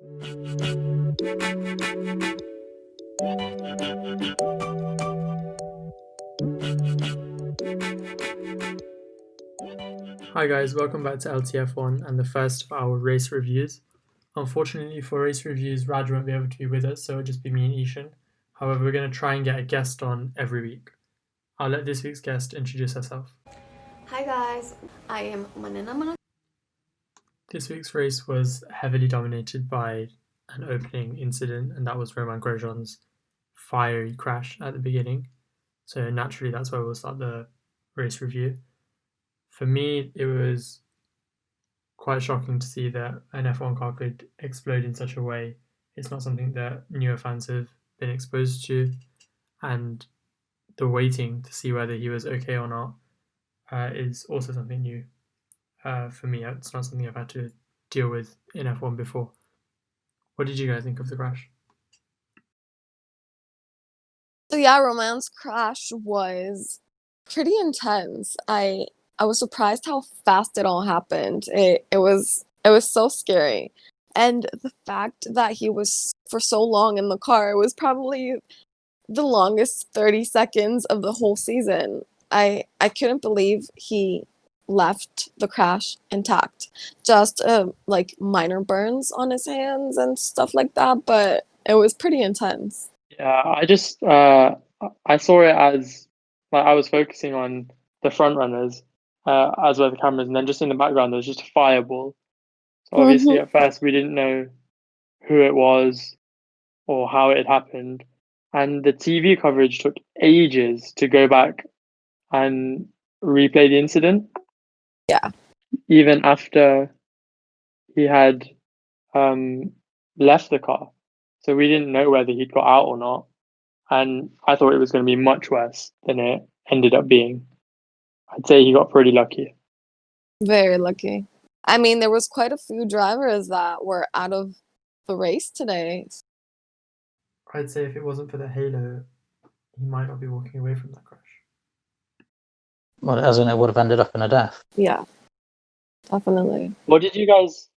Hi guys, welcome back to LTF1 and the first of our race reviews. Unfortunately for race reviews, Raj won't be able to be with us, so it'll just be me and Ishan. However, we're going to try and get a guest on every week. I'll let this week's guest introduce herself. Hi guys, I am Manina. This week's race was heavily dominated by an opening incident, and that was Romain Grosjean's fiery crash at the beginning. So naturally, that's where we'll start the race review. For me, it was quite shocking to see that an F1 car could explode in such a way. It's not something that newer fans have been exposed to, and the waiting to see whether he was okay or not is also something new for me. It's not something I've had to deal with in F1 before. What did you guys think of the crash? So yeah, Romain's crash was pretty intense. I was surprised how fast it all happened. It was so scary. And the fact that he was for so long in the car was probably the longest 30 seconds of the whole season. I couldn't believe he left the crash intact. Just like minor burns on his hands and stuff like that, but it was pretty intense. Yeah, I saw it as like I was focusing on the front runners as well the cameras, and then just in the background there was just a fireball. So obviously at first we didn't know who it was or how it had happened, and the TV coverage took ages to go back and replay the incident. Yeah. Even after he had left the car, so we didn't know whether he'd got out or not. And I thought it was going to be much worse than it ended up being. I'd say he got pretty lucky. Very lucky. I mean, there was quite a few drivers that were out of the race today. I'd say if it wasn't for the halo, he might not be walking away from that crash. Well, as in it would have ended up in a death. Yeah, definitely. What did you guys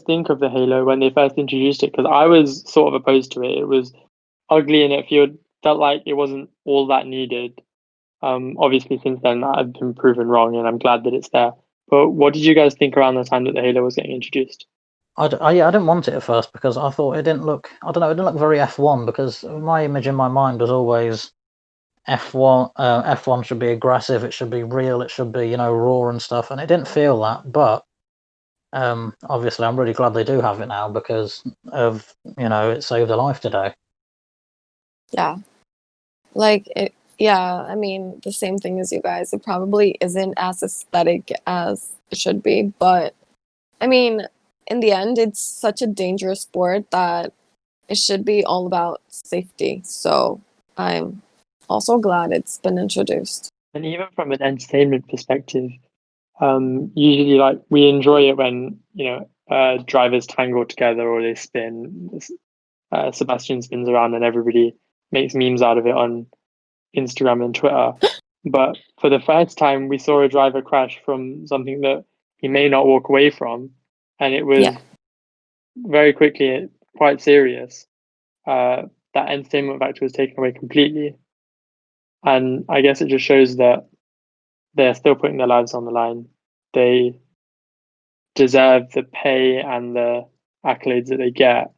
think of the halo when they first introduced it? Because I was sort of opposed to it. It was ugly and it felt like it wasn't all that needed. Obviously since then I've been proven wrong, and I'm glad that it's there. But what did you guys think around the time that the halo was getting introduced? I didn't want it at first because I thought it didn't look. I don't know. It didn't look very F1 because my image in my mind was always F1. F1 should be aggressive. It should be real. It should be raw and stuff. And it didn't feel that. But obviously, I'm really glad they do have it now because of it saved a life today. Yeah, like it. Yeah, I mean the same thing as you guys. It probably isn't as aesthetic as it should be, but I mean, in the end, it's such a dangerous sport that it should be all about safety. So I'm also glad it's been introduced. And even from an entertainment perspective, usually like we enjoy it when drivers tangle together or they spin. Sebastian spins around and everybody makes memes out of it on Instagram and Twitter. But for the first time, we saw a driver crash from something that he may not walk away from, and it was very quickly quite serious. That entertainment factor was taken away completely, and I guess it just shows that they're still putting their lives on the line. They deserve the pay and the accolades that they get,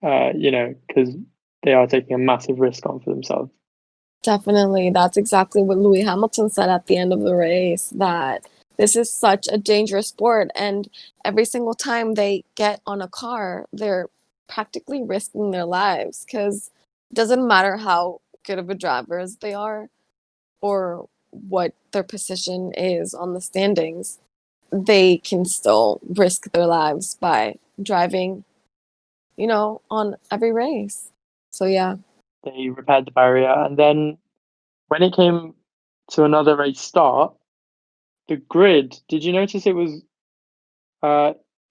because they are taking a massive risk on for themselves. Definitely. That's exactly what Lewis Hamilton said at the end of the race, that this is such a dangerous sport. And every single time they get on a car, they're practically risking their lives because it doesn't matter how good of a drivers they are or what their position is on the standings. They can still risk their lives by driving, on every race. So, yeah. They repaired the barrier, and then when it came to another race start, the grid, did you notice it was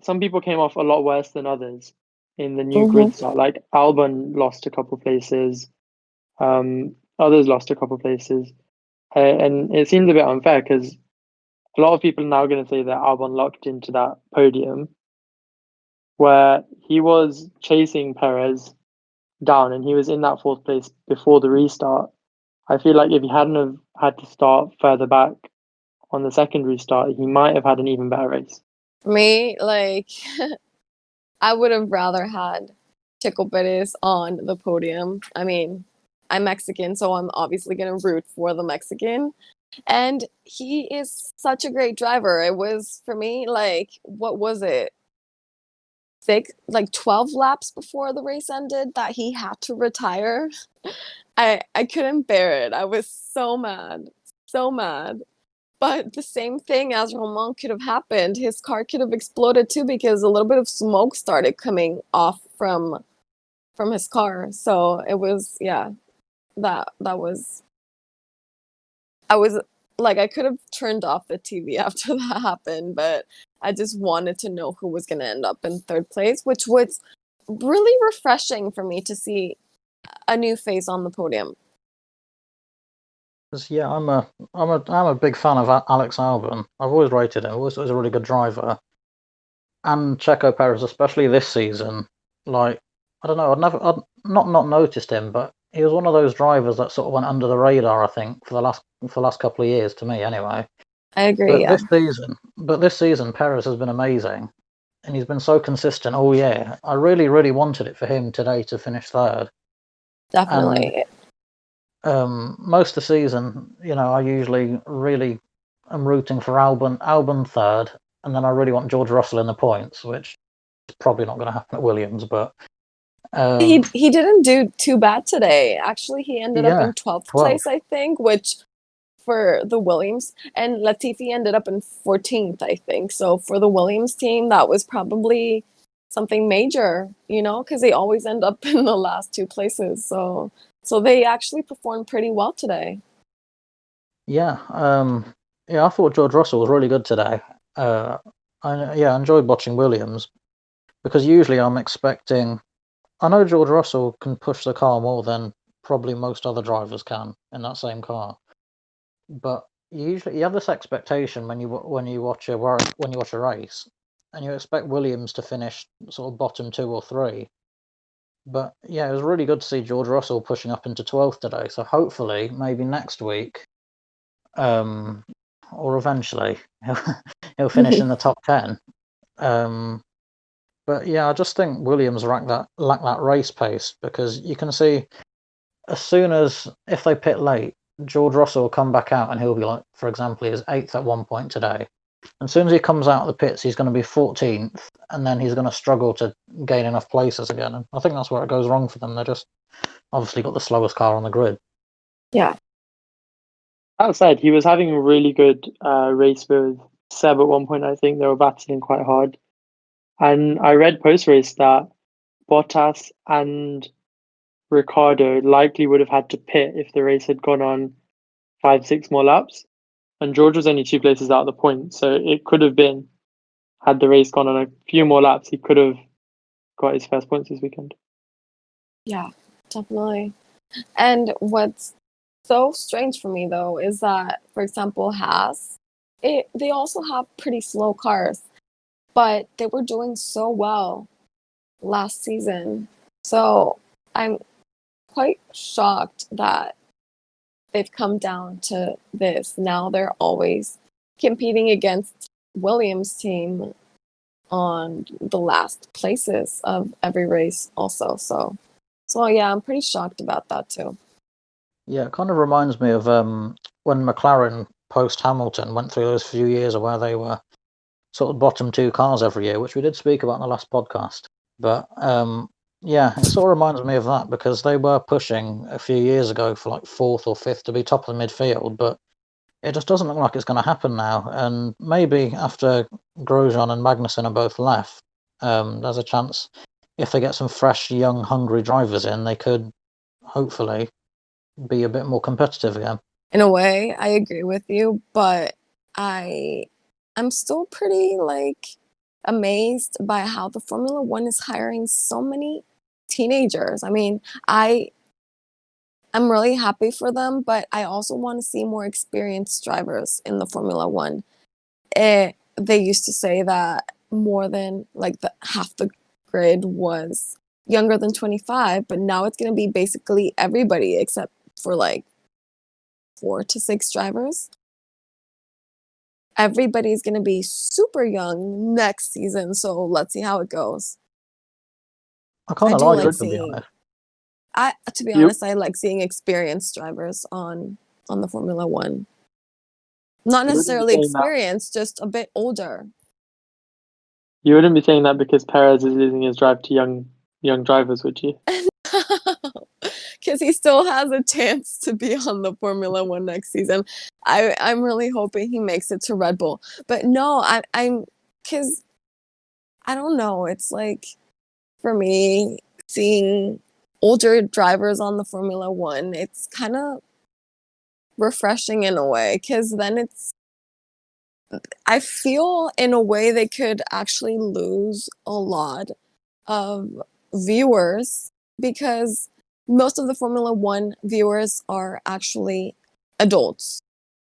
some people came off a lot worse than others in the new grid start? Like Albon lost a couple places, others lost a couple places, and it seems a bit unfair because a lot of people are now going to say that Albon locked into that podium, where he was chasing Perez down and he was in that fourth place before the restart. I feel like if he hadn't have had to start further back on the second restart, he might have had an even better race. For me, like, I would have rather had Checo Perez on the podium. I mean, I'm Mexican, so I'm obviously going to root for the Mexican. And he is such a great driver. It was, for me, like, what was it? 12 laps before the race ended that he had to retire. I couldn't bear it. I was so mad. So mad. But the same thing as Romain could have happened. His car could have exploded too because a little bit of smoke started coming off from his car. So it was, yeah, that was, I was like, I could have turned off the TV after that happened, but I just wanted to know who was going to end up in third place, which was really refreshing for me to see a new face on the podium. Yeah, I'm a big fan of Alex Albon. I've always rated him. I always thought he was a really good driver. And Checo Perez, especially this season, like, I don't know, I'd not noticed him, but he was one of those drivers that sort of went under the radar, I think, for the last couple of years, to me anyway. I agree, But yeah. this season, Perez has been amazing, and he's been so consistent all year. I really, really wanted it for him today to finish third. Definitely. Most of the season, I usually really am rooting for Albon third, and then I really want George Russell in the points, which is probably not going to happen at Williams. But He didn't do too bad today. Actually, he ended up yeah, in 12th 12. place, I think, which for the Williams, and Latifi ended up in 14th, I think. So for the Williams team, that was probably something major, because they always end up in the last two places. So they actually performed pretty well today. Yeah, I thought George Russell was really good today. I enjoyed watching Williams because usually I'm expecting. I know George Russell can push the car more than probably most other drivers can in that same car, but usually you have this expectation when you watch a race, and you expect Williams to finish sort of bottom 2 or 3. But yeah, it was really good to see George Russell pushing up into 12th today. So hopefully, maybe next week, or eventually, he'll finish in the top 10. But yeah, I just think Williams lack that race pace, because you can see as soon as, if they pit late, George Russell will come back out and he'll be like, for example, he was 8th at one point today. As soon as he comes out of the pits, he's going to be 14th, and then he's going to struggle to gain enough places again. And I think that's where it goes wrong for them. They're just obviously got the slowest car on the grid. Yeah. That said, he was having a really good race with Seb at one point. I think they were battling quite hard. And I read post-race that Bottas and Ricciardo likely would have had to pit if the race had gone on 5-6 more laps. And George was only 2 places out of the point. So it could have been, had the race gone on a few more laps, he could have got his first points this weekend. Yeah, definitely. And what's so strange for me, though, is that, for example, Haas, they also have pretty slow cars, but they were doing so well last season. So I'm quite shocked that they've come down to this. Now they're always competing against Williams' team on the last places of every race also. So yeah, I'm pretty shocked about that too. Yeah, it kind of reminds me of when McLaren post Hamilton went through those few years where they were sort of bottom 2 cars every year, which we did speak about in the last podcast. But yeah, it sort of reminds me of that, because they were pushing a few years ago for like 4th or 5th to be top of the midfield, but it just doesn't look like it's going to happen now. And maybe after Grosjean and Magnussen are both left, there's a chance, if they get some fresh, young, hungry drivers in, they could hopefully be a bit more competitive again. In a way, I agree with you, but I'm still pretty amazed by how the Formula One is hiring so many teenagers. I mean, I'm really happy for them, but I also want to see more experienced drivers in the Formula One. They used to say that more than half the grid was younger than 25, but now it's going to be basically everybody except for like 4 to 6 drivers. Everybody's going to be super young next season, so let's see how it goes. I kind I of do like like it, to be seeing. honest. To be You- honest, I like seeing experienced drivers on the Formula One. Not You wouldn't be necessarily saying that. experienced, just a bit older. You wouldn't be saying that because Perez is losing his drive to young drivers, would you? Because he still has a chance to be on the Formula One next season. I'm really hoping he makes it to Red Bull. But no, I'm because I don't know. It's like for me, seeing older drivers on the Formula One, it's kind of refreshing in a way. Because then I feel in a way they could actually lose a lot of viewers because most of the Formula One viewers are actually adults.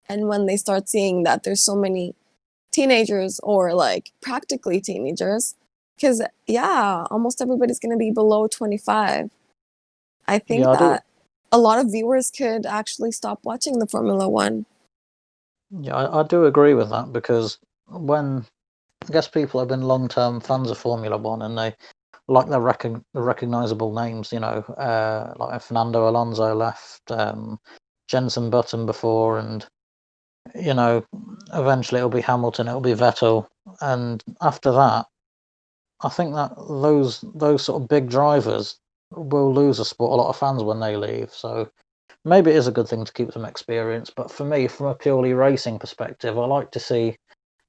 And when they start seeing that there's so many teenagers or like practically teenagers, because yeah, almost everybody's going to be below 25. I think Yeah, I do. that a lot of viewers could actually stop watching the Formula One. Yeah, I do agree with that because when I guess people have been long-term fans of Formula One and they like the recognizable names, like Fernando Alonso left, Jenson Button before, and eventually it'll be Hamilton, it'll be Vettel, and after that, I think that those sort of big drivers will lose a sport a lot of fans when they leave. So maybe it is a good thing to keep them experienced. But for me, from a purely racing perspective, I'd like to see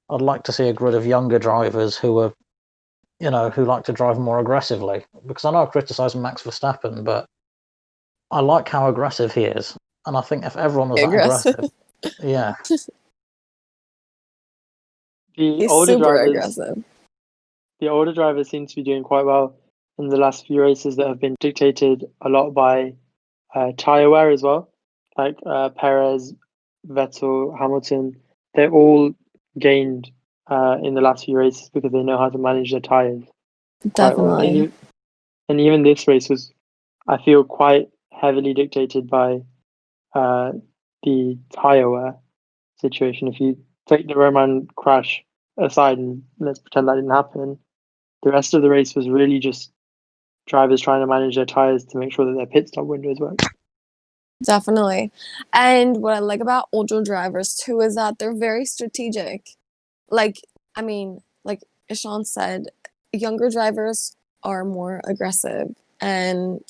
a grid of younger drivers who are, who like to drive more aggressively. Because I know I criticise Max Verstappen, but I like how aggressive he is, and I think if everyone was that Aggressive. aggressive, yeah, The He's older super drivers, aggressive. the older drivers seem to be doing quite well in the last few races that have been dictated a lot by tyre wear as well. Like Perez, Vettel, Hamilton, they're all gained in the last few races because they know how to manage their tyres quite well. Definitely. And even this race was, I feel, quite heavily dictated by the tyre wear situation. If you take the Roman crash aside and let's pretend that didn't happen, the rest of the race was really just drivers trying to manage their tires to make sure that their pit stop windows work. Definitely. And what I like about older drivers too is that they're very strategic. Like, I mean, like Ishan said, younger drivers are more aggressive and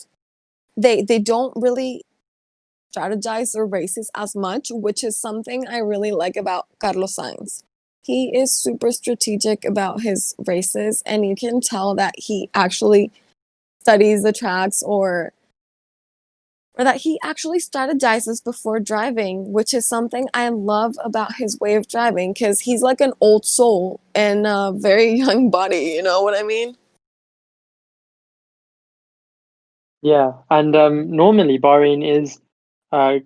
they don't really strategize their races as much, which is something I really like about Carlos Sainz. He is super strategic about his races, and you can tell that he actually studies the tracks or that he actually strategizes before driving, which is something I love about his way of driving because he's like an old soul in a very young body, you know what I mean? Yeah, and normally Bahrain is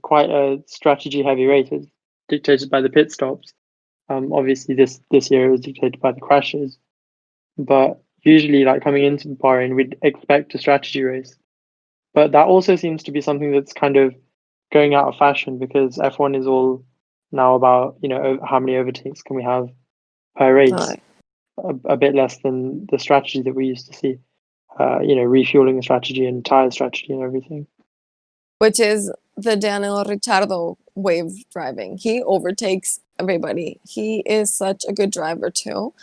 quite a strategy-heavy race. It's dictated by the pit stops. Obviously, this year it was dictated by the crashes, but usually, like coming into Bahrain, we'd expect a strategy race. But that also seems to be something that's kind of going out of fashion because F1 is all now about, how many overtakes can we have per race, Uh, a bit less than the strategy that we used to see, refueling strategy and tire strategy and everything. which is the Daniel Ricciardo way of driving. He overtakes everybody. He is such a good driver too.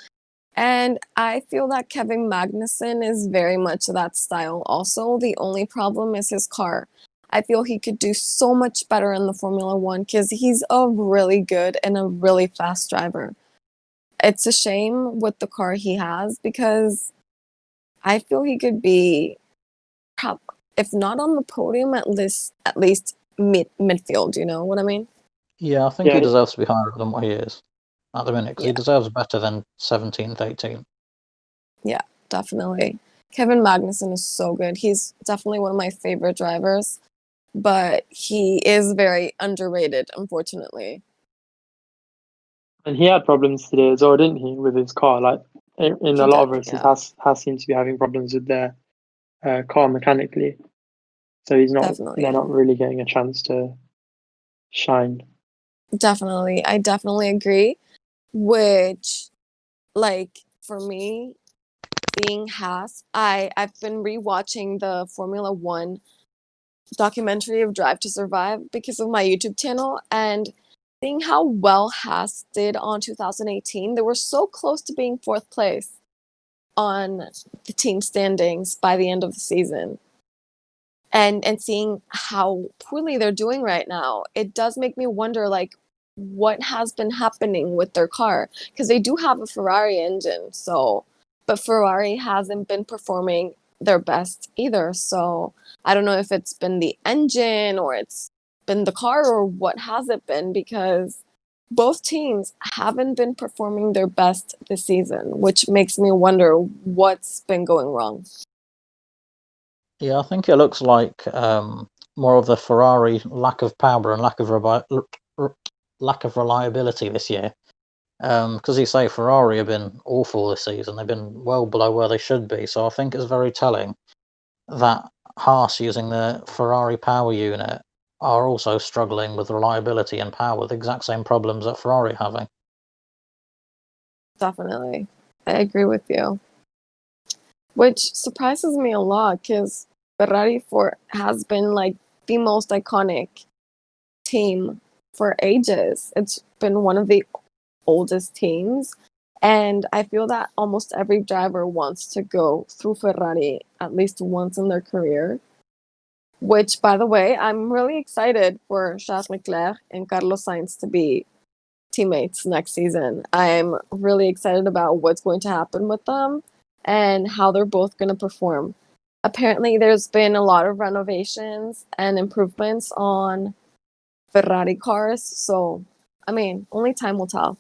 And I feel that Kevin Magnussen is very much that style also. The only problem is his car. I feel he could do so much better in the Formula One because he's a really good and a really fast driver. It's a shame with the car he has because I feel he could be, if not on the podium, at least midfield. You know what I mean? yeah, I think he Yeah, deserves to be higher than what he is at the minute because he Yeah, deserves better than 17th, 18th. yeah, definitely. Kevin Magnussen is so good. He's definitely one of my favorite drivers, but he is very underrated, unfortunately. and he had problems today as well, didn't he, with his car? Like in He a lot of did, races yeah, has seemed to be having problems with their car mechanically. So definitely. they're not really getting a chance to shine. Definitely. I definitely agree. Which, like, for me, being Haas, I've been rewatching the Formula One documentary of Drive to Survive because of my YouTube channel and seeing how well Haas did on 2018. They were so close to being fourth place on the team standings by the end of the season. And seeing how poorly they're doing right now, it does make me wonder like what has been happening with their car because they do have a Ferrari engine, so but Ferrari hasn't been performing their best either. So I don't know if it's been the engine or it's been the car or what has it been because both teams haven't been performing their best this season, which makes me wonder what's been going wrong. Yeah, I think it looks like more of the Ferrari lack of power and lack of reliability this year. Because you say Ferrari have been awful this season; they've been well below where they should be. So I think it's very telling that Haas, using the Ferrari power unit, are also struggling with reliability and power, the exact same problems that Ferrari are having. Definitely. I agree with you. Which surprises me a lot because has been like the most iconic team for ages. It's been one of the oldest teams. And I feel that almost every driver wants to go through Ferrari at least once in their career. Which, by the way, I'm really excited for Charles Leclerc and Carlos Sainz to be teammates next season. I'm really excited about what's going to happen with them and how they're both going to perform. Apparently, there's been a lot of renovations and improvements on Ferrari cars. So, I mean, only time will tell.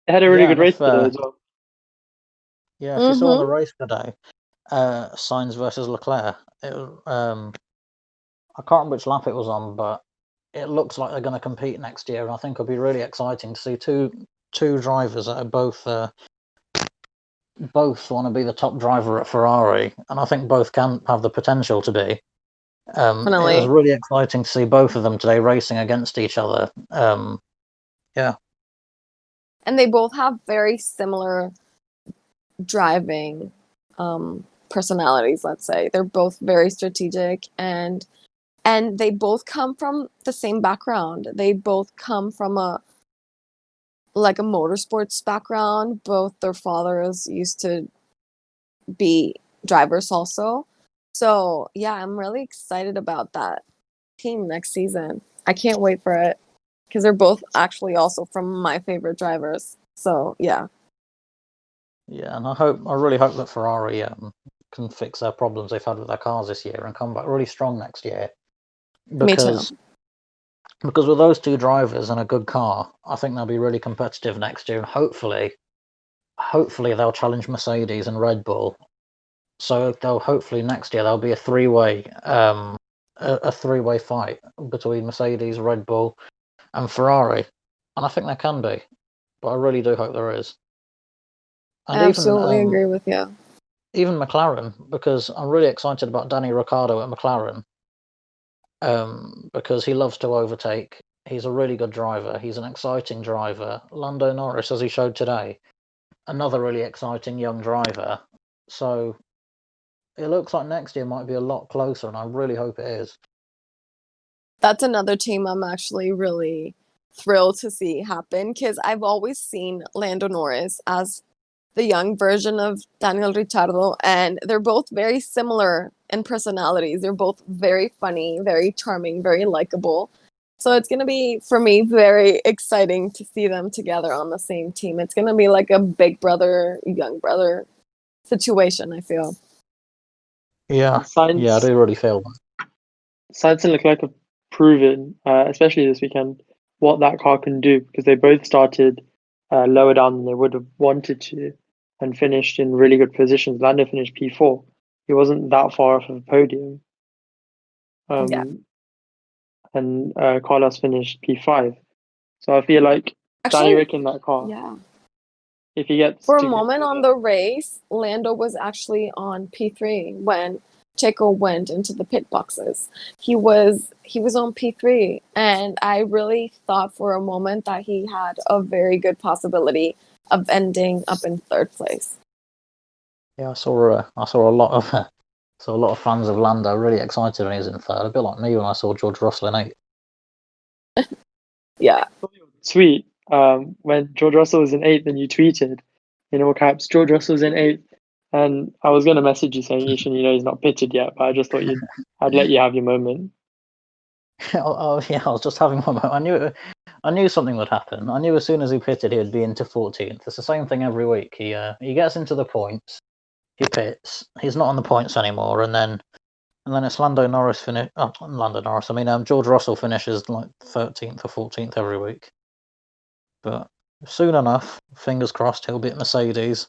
They had a really Yeah, good and race today as well. if you saw the Mm-hmm. race today, Sainz versus Leclerc, it was, I can't remember which lap it was on, but it looks like they're going to compete next year, and I think it'll be really exciting to see two drivers that are both want to be the top driver at Ferrari, and I think both can have the potential to be. It was Definitely. really exciting to see both of them today racing against each other. Yeah, And they both have very similar driving personalities, let's say. They're both very strategic and they both come from the same background. They both come from a motorsports background. Both their fathers used to be drivers also. So yeah, I'm really excited about that team next season. I can't wait for it because they're both actually also from my favorite drivers. So yeah, and I really hope that Ferrari can fix their problems they've had with their cars this year and come back really strong next year. me too. Because with those two drivers and a good car, I think they'll be really competitive next year, and hopefully they'll challenge Mercedes and Red Bull. So they'll hopefully next year there'll be a three-way fight between Mercedes, Red Bull, and Ferrari, and I think there can be, but I really do hope there is. I And absolutely agree with you. even McLaren, because I'm really excited about Danny Ricciardo at McLaren, because he loves to overtake. He's a really good driver. He's an exciting driver. Lando Norris, as he showed today, another really exciting young driver. So it looks like next year might be a lot closer, and I really hope it is. That's another team I'm actually really thrilled to see happen because I've always seen Lando Norris as the young version of Daniel Ricciardo, and they're both very similar in personalities. They're both very funny, very charming, very likable. So it's going to be, for me, very exciting to see them together on the same team. It's going to be like a big brother, young brother situation, I feel. Yeah, I Science, do really feel that. Science and Leclerc have proven, especially this weekend, what that car can do because they both started lower down than they would have wanted to and finished in really good positions. Lando finished P4. He wasn't that far off of the podium. Yeah. Um, and Carlos finished P5. So I feel like Danny Actually, Rick in that car. yeah. if he gets For a to moment control on that. the race, Lando was actually on P3 when Checo went into the pit boxes. He was on P3, and I really thought for a moment that he had a very good possibility of ending up in third place. Yeah, I saw a lot of saw a lot of fans of Lando really excited when he was in third. A bit like me when I saw George Russell in 8th. Yeah. Tweet when George Russell was in 8th, and you tweeted in all caps, George Russell's in 8th, and I was going to message you saying, Ishan, he's not pitted yet, but I just thought I'd let you have your moment. Oh yeah, I was just having one moment. I knew something would happen. I knew as soon as he pitted, he would be into 14th. It's the same thing every week. He gets into the points, he pits, he's not on the points anymore, and then it's Lando Norris finish. Oh, Lando Norris. I mean, George Russell finishes like 13th or 14th every week. But soon enough, fingers crossed, he'll be at Mercedes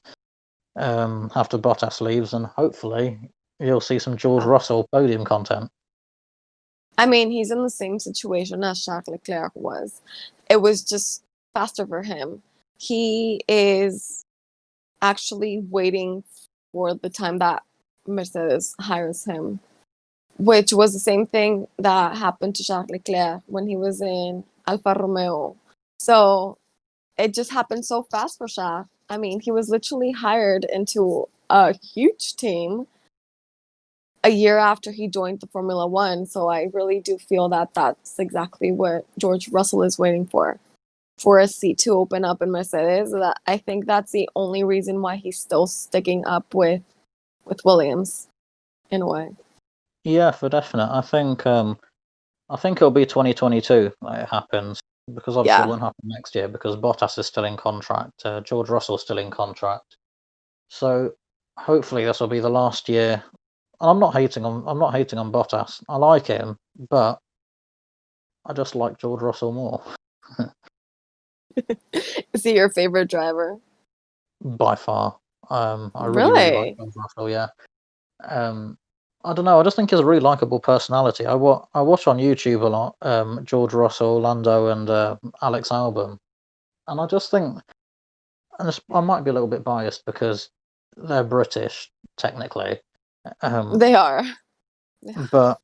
after Bottas leaves, and hopefully you'll see some George Russell podium content. I mean, he's in the same situation as Charles Leclerc was. It was just faster for him. He is actually waiting for the time that Mercedes hires him, which was the same thing that happened to Charles Leclerc when he was in Alfa Romeo. So it just happened so fast for Charles. I mean, he was literally hired into a huge team a year after he joined the Formula One. So I really do feel that that's exactly what George Russell is waiting for a seat to open up in Mercedes. That I think that's the only reason why he's still sticking up with Williams, in a way. Yeah, for definite. I think it'll be 2022 that it happens, because obviously it won't happen next year because Bottas is still in contract. George Russell's still in contract. So hopefully this will be the last year. I'm not hating on Bottas. I like him, but I just like George Russell more. Is he your favorite driver? By far. I really like Really? George Russell. Yeah. I don't know. I just think he's a really likable personality. I watch on YouTube a lot. George Russell, Lando, and Alex Albon, and I just think, and I might be a little bit biased because they're British technically, They are. but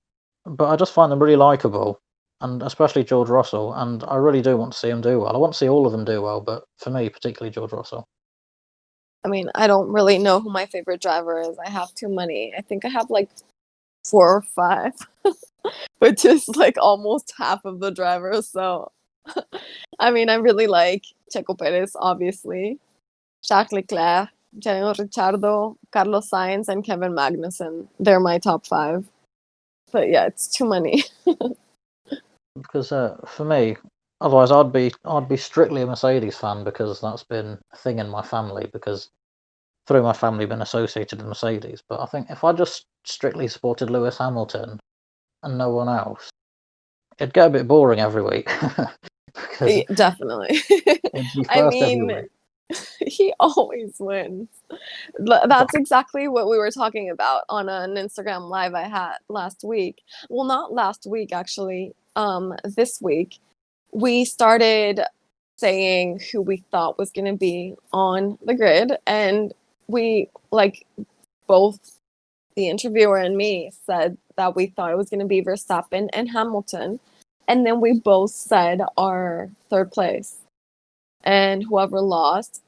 I just find them really likable, and especially George Russell. And I really do want to see him do well. I want to see all of them do well, but for me, particularly George Russell. I mean, I don't really know who my favorite driver is. I have too many. I think I have like 4 or 5, which is like almost half of the drivers. So, I mean, I really like Checo Perez, obviously, Charles Leclerc, Daniel Ricciardo, Carlos Sainz, and Kevin Magnussen. They're my top 5. But yeah, it's too many. Because for me, otherwise I'd be strictly a Mercedes fan because that's been a thing in my family, because through my family been associated with Mercedes. But I think if I just strictly supported Lewis Hamilton and no one else, it'd get a bit boring every week. Because Definitely. it'd be I first every mean, week. he always wins. That's exactly what we were talking about on an Instagram live I had last week. Well, not last week, actually. This week, we started saying who we thought was going to be on the grid, and we, like, both the interviewer and me said that we thought it was going to be Verstappen and Hamilton, and then we both said our third place, and whoever lost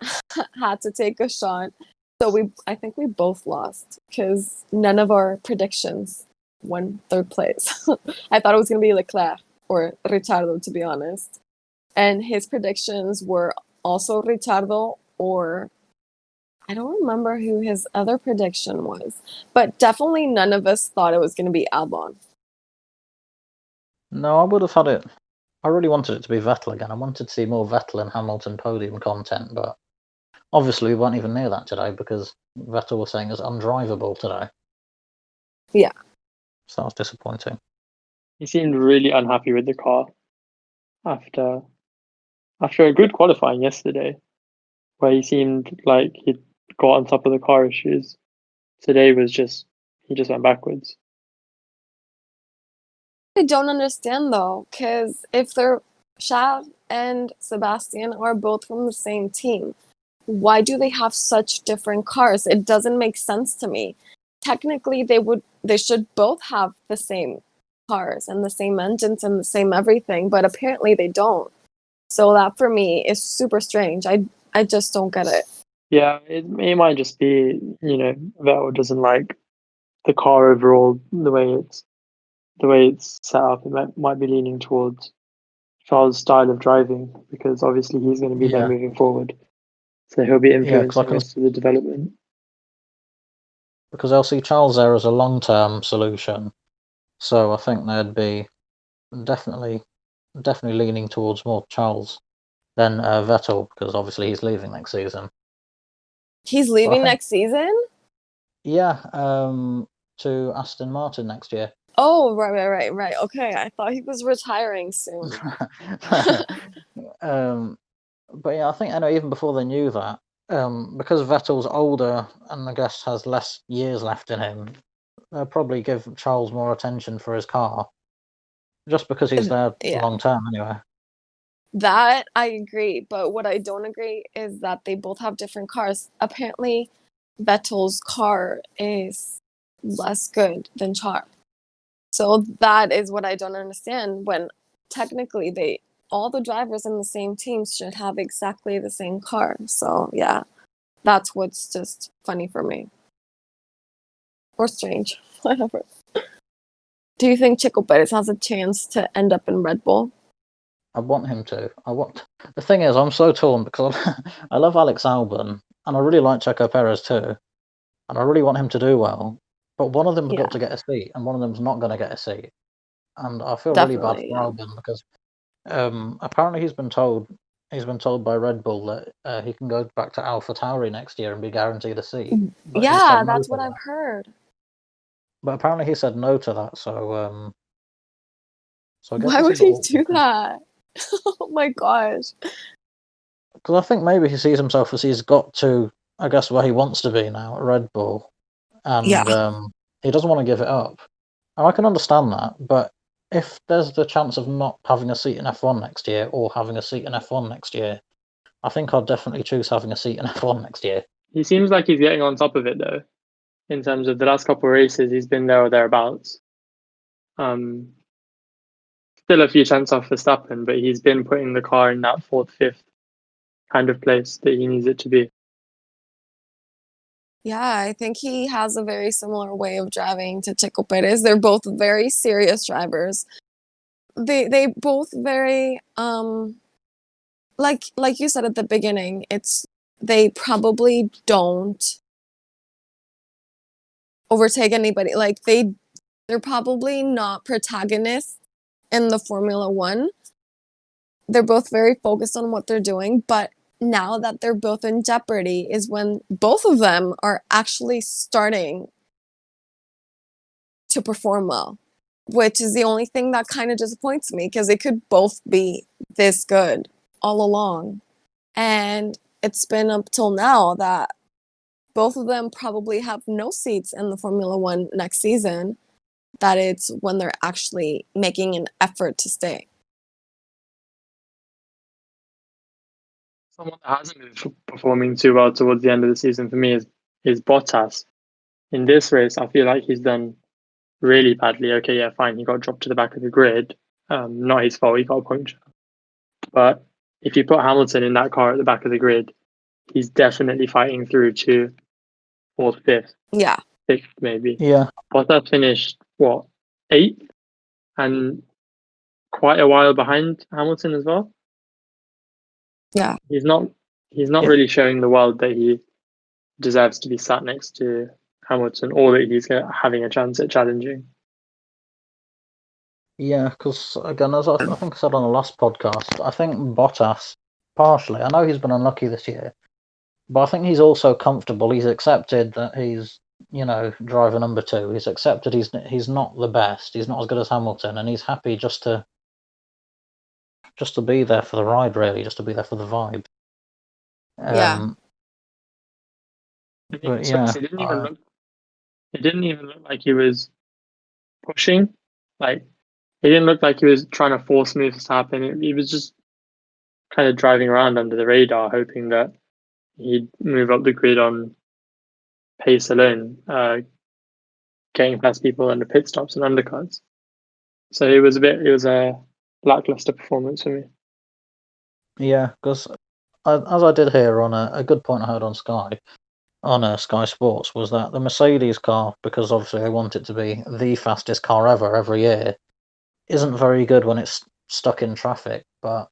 had to take a shot. So I think we both lost because none of our predictions won third place. I thought it was going to be Leclerc or Ricciardo, to be honest. And his predictions were also Ricciardo, or I don't remember who his other prediction was, but definitely none of us thought it was going to be Albon. No, I would have had it. I really wanted it to be Vettel again. I wanted to see more Vettel and Hamilton podium content, but obviously we weren't even near that today because Vettel was saying it's undrivable today. Yeah. So that was disappointing. He seemed really unhappy with the car after a good qualifying yesterday, where he seemed like he'd got on top of the car issues. Today was he just went backwards. I don't understand though, because if they're Charles and Sebastian are both from the same team, why do they have such different cars? It doesn't make sense to me. Technically, they should both have the same cars and the same engines and the same everything, but apparently they don't. So that for me is super strange. I just don't get it. Yeah, it might just be, Vettel doesn't like the car overall, the way it's set up. It might be leaning towards Charles' style of driving, because obviously he's going to be there Yeah, moving forward. So he'll be yeah, influencing most of the development. because they'll see Charles there as a long-term solution. So I think they'd be definitely leaning towards more Charles than Vettel, because obviously he's leaving next season. He's But I leaving think, next season? yeah, to Aston Martin next year. Oh, right. Okay, I thought he was retiring soon. But yeah, I think even before they knew that, because Vettel's older and I guess has less years left in him, they'll probably give Charles more attention for his car, just because he's there Yeah. long term anyway. That I agree, but what I don't agree is that they both have different cars. Apparently, Vettel's car is less good than Charles. So that is what I don't understand, when technically all the drivers in the same teams should have exactly the same car. So yeah, that's what's just funny for me. Or strange. Whatever. Do you think Checo Perez has a chance to end up in Red Bull? I want him to. The thing is, I'm so torn because I love Alex Albon and I really like Checo Perez too, and I really want him to do well. But one of them's Yeah, got to get a seat, and one of them's not going to get a seat. And I feel really bad definitely. for Yeah. Albon because apparently he's been told by Red Bull that he can go back to AlphaTauri next year and be guaranteed a seat. But he said Yeah, no that's to what I've that. heard. But apparently he said no to that. So I guess Why this would is he awkward do that? Oh my gosh. because I think maybe he sees himself as he's got to, I guess, where he wants to be now at Red Bull, and Yeah. he doesn't want to give it up. And I can understand that, but if there's the chance of not having a seat in F1 next year or having a seat in F1 next year, I think I'd definitely choose having a seat in F1 next year. He seems like he's getting on top of it though. In terms of the last couple of races, he's been there or thereabouts. Still a few tenths off Verstappen, but he's been putting the car in that fourth, fifth kind of place that he needs it to be. Yeah, I think he has a very similar way of driving to Checo Perez. They're both very serious drivers. They both very like you said at the beginning, they probably don't overtake anybody. Like they're probably not protagonists in the Formula 1. They're both very focused on what they're doing, but now that they're both in jeopardy is when both of them are actually starting to perform well, which is the only thing that kind of disappoints me, because they could both be this good all along. And it's been up till now that both of them probably have no seats in the Formula One next season, that it's when they're actually making an effort to stay. Someone that hasn't been performing too well towards the end of the season for me is Bottas. In this race, I feel like he's done really badly. Okay, yeah, fine, he got dropped to the back of the grid. Not his fault, he got a puncture. But if you put Hamilton in that car at the back of the grid, he's definitely fighting through to fourth, fifth, Yeah. sixth, maybe. Yeah, Bottas finished what, eighth, and quite a while behind Hamilton as well. Yeah. He's not Yeah. really showing the world that he deserves to be sat next to Hamilton, or that he's having a chance at challenging. Yeah, because again, as I think I said on the last podcast, I think Bottas, partially, I know he's been unlucky this year, but I think he's also comfortable. He's accepted that he's, driver number two. He's accepted he's not the best. He's not as good as Hamilton, and he's happy just to be there for the ride, really, just to be there for the vibe. Yeah. But yeah, It didn't even look like he was pushing. Like, it didn't look like he was trying to force moves to happen. He was just kind of driving around under the radar, hoping that he'd move up the grid on pace alone, getting past people in the pit stops and undercuts. So it was a lackluster performance for me. Yeah, because as I did hear on a good point I heard on Sky Sports was that the Mercedes car, because obviously they want it to be the fastest car ever every year, isn't very good when it's stuck in traffic. But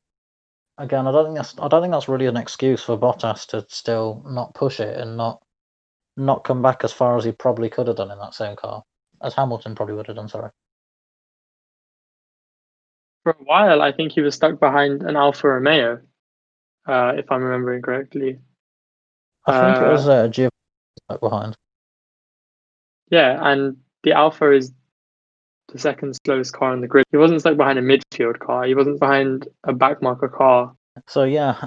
again, I don't think that's really an excuse for Bottas to still not push it and not come back as far as he probably could have done in that same car, as Hamilton probably would have done. Sorry. For a while, I think he was stuck behind an Alfa Romeo, if I'm remembering correctly. I think it was Giovanni stuck behind. Yeah, and the Alfa is the second slowest car on the grid. He wasn't stuck behind a midfield car. He wasn't behind a backmarker car. So yeah,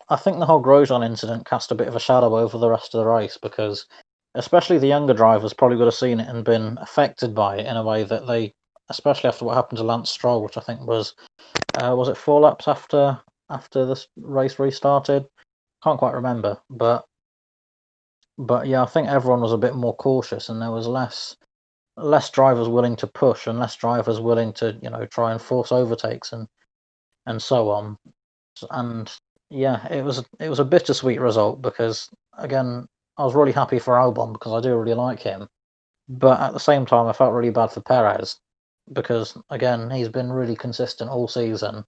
I think the whole Grosjean incident cast a bit of a shadow over the rest of the race because, especially the younger drivers, probably would have seen it and been affected by it in a way that they, especially after what happened to Lance Stroll, which I think was it 4 laps after this race restarted? Can't quite remember, but yeah, I think everyone was a bit more cautious, and there was less drivers willing to push and less drivers willing to try and force overtakes and so on. And yeah, it was a bittersweet result because again, I was really happy for Albon because I do really like him, but at the same time, I felt really bad for Perez because again, he's been really consistent all season.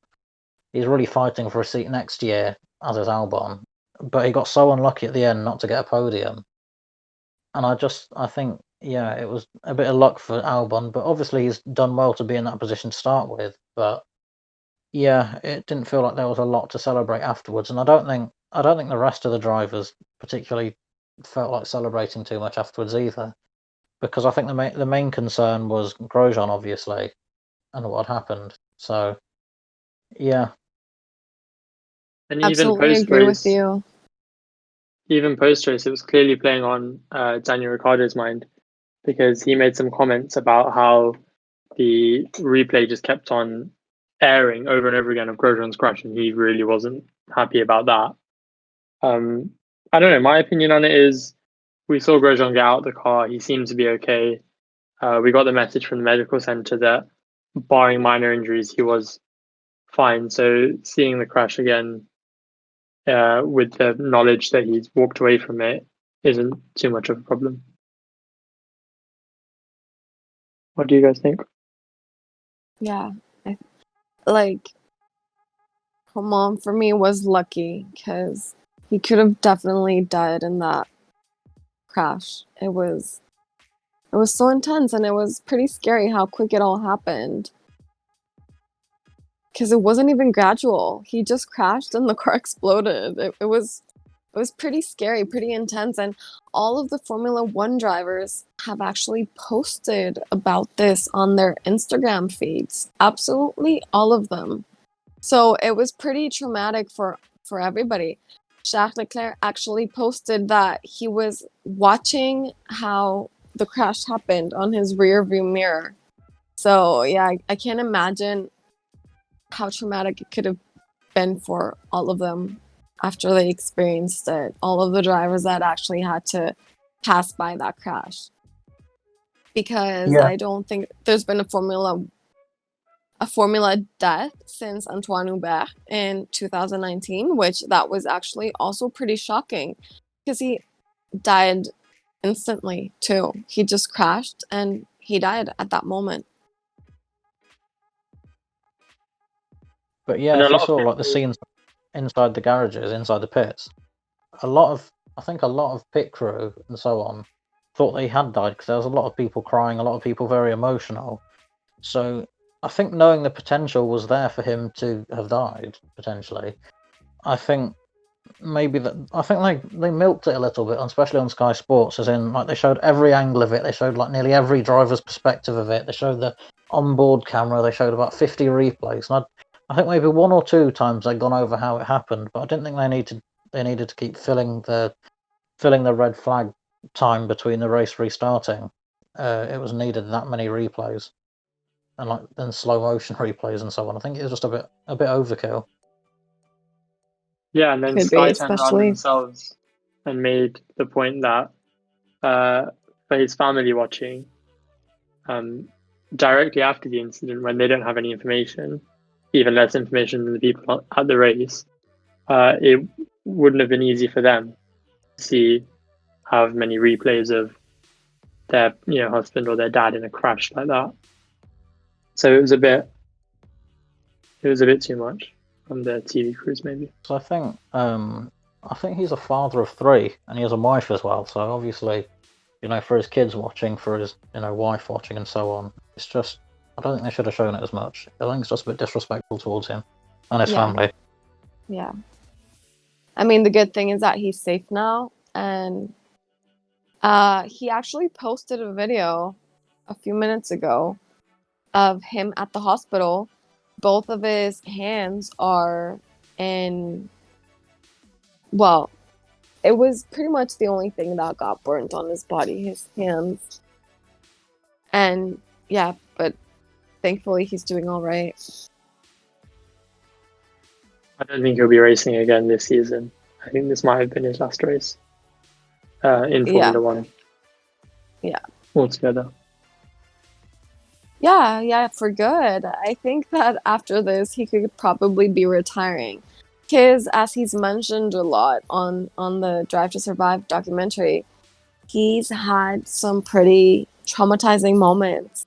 He's really fighting for a seat next year, as is Albon, but he got so unlucky at the end not to get a podium. And I think, yeah, it was a bit of luck for Albon, but obviously he's done well to be in that position to start with. But yeah, it didn't feel like there was a lot to celebrate afterwards, and I don't think the rest of the drivers particularly felt like celebrating too much afterwards either, because I think the main concern was Grosjean, obviously, and what had happened. So yeah, And Absolutely agree with you. even post race, it was clearly playing on Daniel Ricciardo's mind because he made some comments about how the replay just kept on airing over and over again of Grosjean's crash, and he really wasn't happy about that. I don't know. My opinion on it is we saw Grosjean get out of the car. He seemed to be okay. We got the message from the medical center that, barring minor injuries, he was fine. So seeing the crash again, with the knowledge that he's walked away from it, isn't too much of a problem. What do you guys think? Yeah, like, come on, for me, was lucky because he could have definitely died in that crash. It was so intense and it was pretty scary how quick it all happened. Because it wasn't even gradual. He just crashed and the car exploded. It was pretty scary, pretty intense, and all of the Formula One drivers have actually posted about this on their Instagram feeds. Absolutely all of them. So it was pretty traumatic for everybody. Charles Leclerc actually posted that he was watching how the crash happened on his rear view mirror. So yeah, I can't imagine how traumatic it could have been for all of them after they experienced it. All of the drivers that actually had to pass by that crash. Because yeah, I don't think there's been a Formula death since Antoine Hubert in 2019, which that was actually also pretty shocking because he died instantly too. He just crashed and he died at that moment. but yeah, And a if you lot of saw like the people, scenes inside the garages, inside the pits, I think a lot of pit crew and so on thought they had died because there was a lot of people crying, a lot of people very emotional. So I think knowing the potential was there for him to have died potentially. I think they milked it a little bit, especially on Sky Sports, as in like they showed every angle of it. They showed like nearly every driver's perspective of it. They showed the onboard camera. They showed about 50 replays, and I think maybe one or two times they'd gone over how it happened, but I didn't think they needed to keep filling the red flag time between the race restarting. It was needed that many replays and like then slow motion replays and so on. I think it was just a bit overkill. Yeah, and then Could be, Sky turned around especially. themselves and made the point that for his family watching, directly after the incident, when they don't have any information, even less information than the people at the race, it wouldn't have been easy for them to see how many replays of their husband or their dad in a crash like that. So it was a bit too much on the TV crews, maybe. So I think he's a father of 3, and he has a wife as well. So obviously, for his kids watching, for his wife watching, and so on. It's just, I don't think they should have shown it as much. I think it's just a bit disrespectful towards him and his family. Yeah. I mean, the good thing is that he's safe now, and he actually posted a video a few minutes ago of him at the hospital. Both of his hands are in, well, it was pretty much the only thing that got burnt on his body, his hands. And yeah, but thankfully he's doing all right. I don't think he'll be racing again this season. I think this might have been his last race in Formula One. Yeah. Altogether. Yeah, for good. I think that after this, he could probably be retiring. Because as he's mentioned a lot on the Drive to Survive documentary, he's had some pretty traumatizing moments.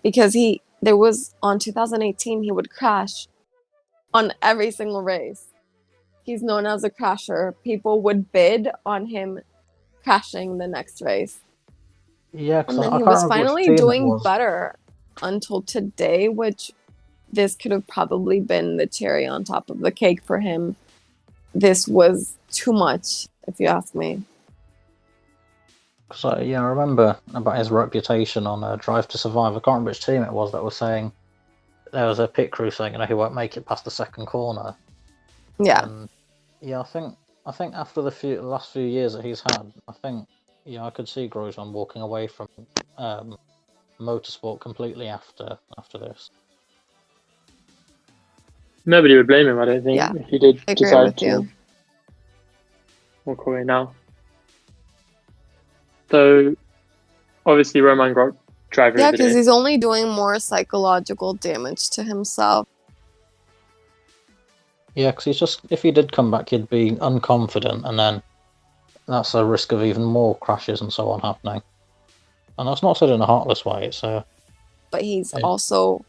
Because there was, on 2018, he would crash on every single race. He's known as a crasher. People would bid on him crashing the next race. Yeah, And then I he can't was remember which finally team it doing was. better until today, which this could have probably been the cherry on top of the cake for him. This was too much, if you ask me. So I remember about his reputation on Drive to Survive. I can't remember which team it was that was saying there was a pit crew saying, he won't make it past the second corner. Yeah. And I think after the last few years that he's had, I think I could see Grosjean walking away from motorsport completely after this. Nobody would blame him, I don't think, if he did decide to walk away now. So, obviously, Romain got driver of the day. Yeah, because he's only doing more psychological damage to himself. Yeah, because if he did come back, he'd be unconfident, and then that's a risk of even more crashes and so on happening. And that's not said in a heartless way. But he's also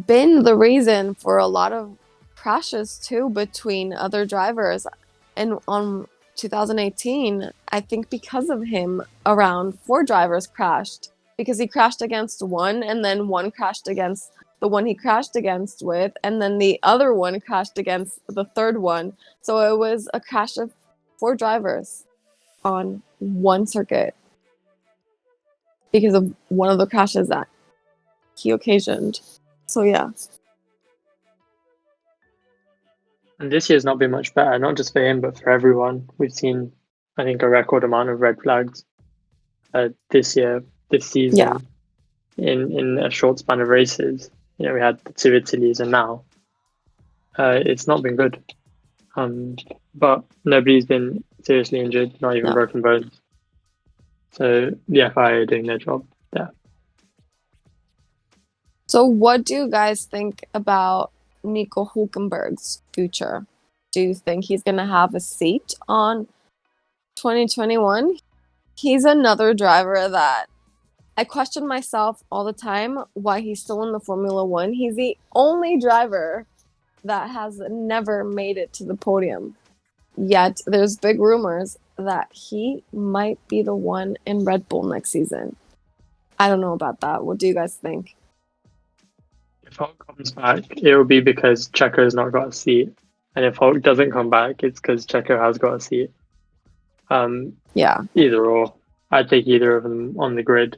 been the reason for a lot of crashes too between other drivers. And on 2018, I think because of him, around 4 drivers crashed because he crashed against one, and then one crashed against the one he crashed against with, and then the other one crashed against the third one. So it was a crash of 4 drivers on one circuit because of one of the crashes that he occasioned. So yeah. And this year's not been much better, not just for him, but for everyone. We've seen, I think, a record amount of red flags this season, in a short span of races. We had the 2 Italies, and now it's not been good. But nobody's been seriously injured, not even broken bones. So the FIA are doing their job there. So what do you guys think about Nico Hülkenberg's future? Do you think he's going to have a seat on 2021? He's another driver that I question myself all the time why he's still in the Formula One. He's the only driver that has never made it to the podium. Yet there's big rumors that he might be the one in Red Bull next season. I don't know about that. What do you guys think? If Hulk comes back, it will be because Checo's not got a seat. And if Hulk doesn't come back, it's because Checo has got a seat. Either or. I'd take either of them on the grid.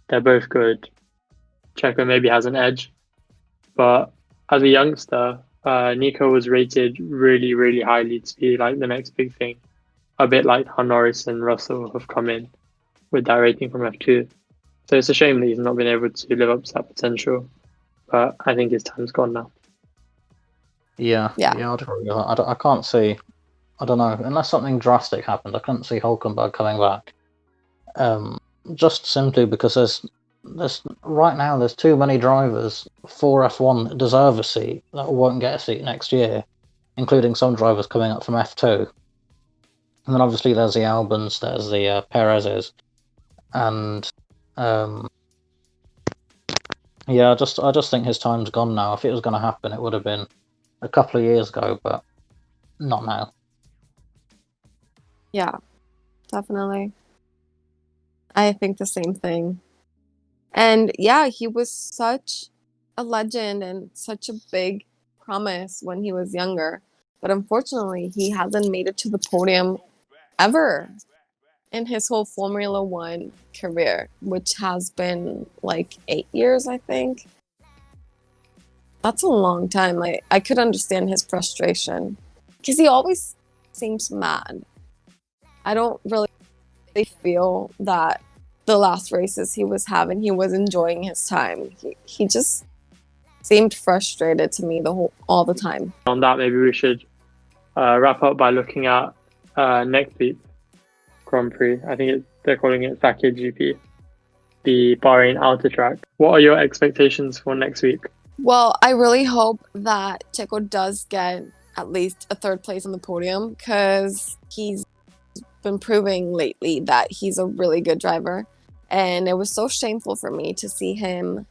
They're both good. Checo maybe has an edge. But as a youngster, Nico was rated really, really highly to be like the next big thing. A bit like how Norris and Russell have come in with that rating from F2. So it's a shame that he's not been able to live up to that potential. But I think his time's gone now. Yeah, Yeah. I'd agree with that. I can't see. I don't know, unless something drastic happened. I couldn't see Hulkenberg coming back. Just simply because there's right now there's too many drivers for F1 that deserve a seat that won't get a seat next year, including some drivers coming up from F2. And then obviously there's the Albons, there's the Perez's, and yeah, I just think his time's gone now. If it was going to happen, it would have been a couple of years ago, but not now. Yeah, definitely. I think the same thing. And yeah, he was such a legend and such a big promise when he was younger. But unfortunately, he hasn't made it to the podium ever in his whole Formula One career, which has been like 8 years, I think. That's a long time. I could understand his frustration because he always seems mad. I don't really feel that the last races he was having, he was enjoying his time. He just seemed frustrated to me all the time. On that, maybe we should wrap up by looking at next week's Grand Prix. I think they're calling it Sakir GP, the Bahrain outer track. What are your expectations for next week? Well, I really hope that Checo does get at least a third place on the podium because he's been proving lately that he's a really good driver. And it was so shameful for me to see him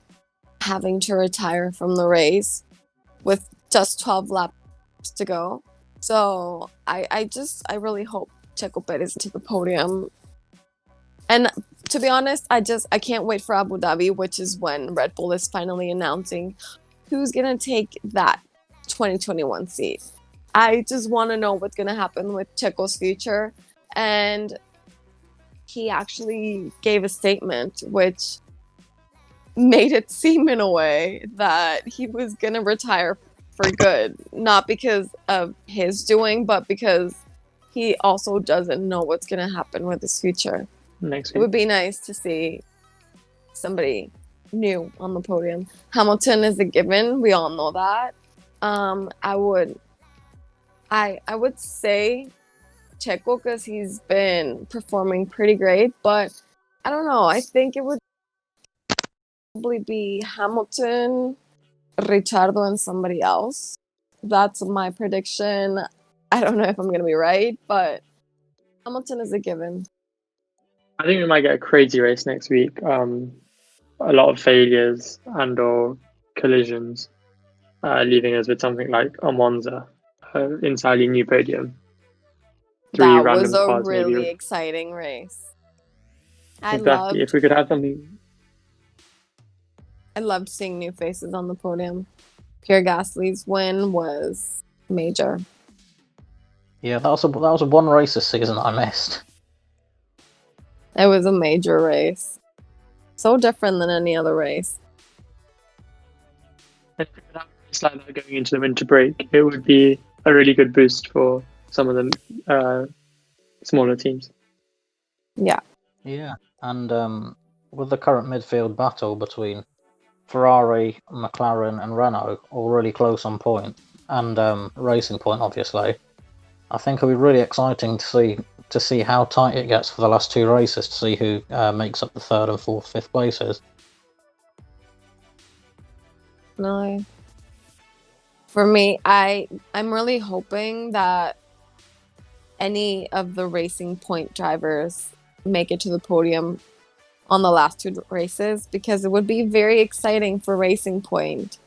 having to retire from the race with just 12 laps to go. So I really hope Checo Perez to the podium. And to be honest, I can't wait for Abu Dhabi, which is when Red Bull is finally announcing who's going to take that 2021 seat. I just want to know what's going to happen with Checo's future. And he actually gave a statement which made it seem in a way that he was going to retire for good, not because of his doing, but because he also doesn't know what's going to happen with his future. Next week. It would be nice to see somebody new on the podium. Hamilton is a given. We all know that. I would say Checo because he's been performing pretty great, but I don't know. I think it would probably be Hamilton, Ricciardo, and somebody else. That's my prediction. I don't know if I'm going to be right, but Hamilton is a given. I think we might get a crazy race next week. A lot of failures and or collisions, leaving us with something like a Monza, entirely new podium. That was a really exciting race. Exactly. If we could have something. I loved seeing new faces on the podium. Pierre Gasly's win was major. Yeah, that was a one race this season that I missed. It was a major race. So different than any other race. If we could have a race like that going into the winter break, it would be a really good boost for some of the smaller teams. Yeah. Yeah, and with the current midfield battle between Ferrari, McLaren, and Renault, all really close on point, and Racing Point, obviously, I think it'll be really exciting to see how tight it gets for the last two races, to see who makes up the third and fourth, fifth places. No. For me, I'm really hoping that any of the Racing Point drivers make it to the podium on the last two races, because it would be very exciting for Racing Point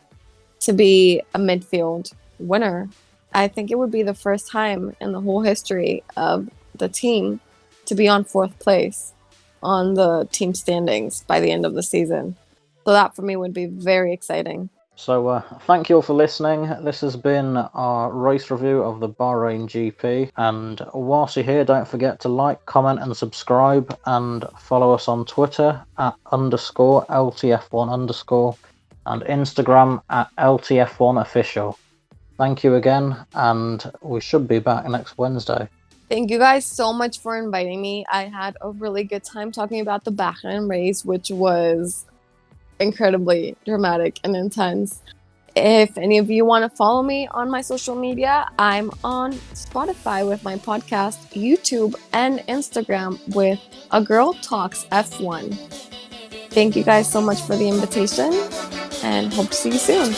to be a midfield winner. I think it would be the first time in the whole history of the team to be on fourth place on the team standings by the end of the season. So that for me would be very exciting. So thank you all for listening. This has been our race review of the Bahrain GP. And whilst you're here, don't forget to like, comment and subscribe, and follow us on Twitter at _LTF1_ and Instagram at LTF1official. Thank you again, and we should be back next Wednesday. Thank you guys so much for inviting me. I had a really good time talking about the Bahrain race, which was incredibly dramatic and intense. If any of you want to follow me on my social media, I'm on Spotify with my podcast, YouTube, and Instagram with AGirlTalksF1. Thank you guys so much for the invitation and hope to see you soon.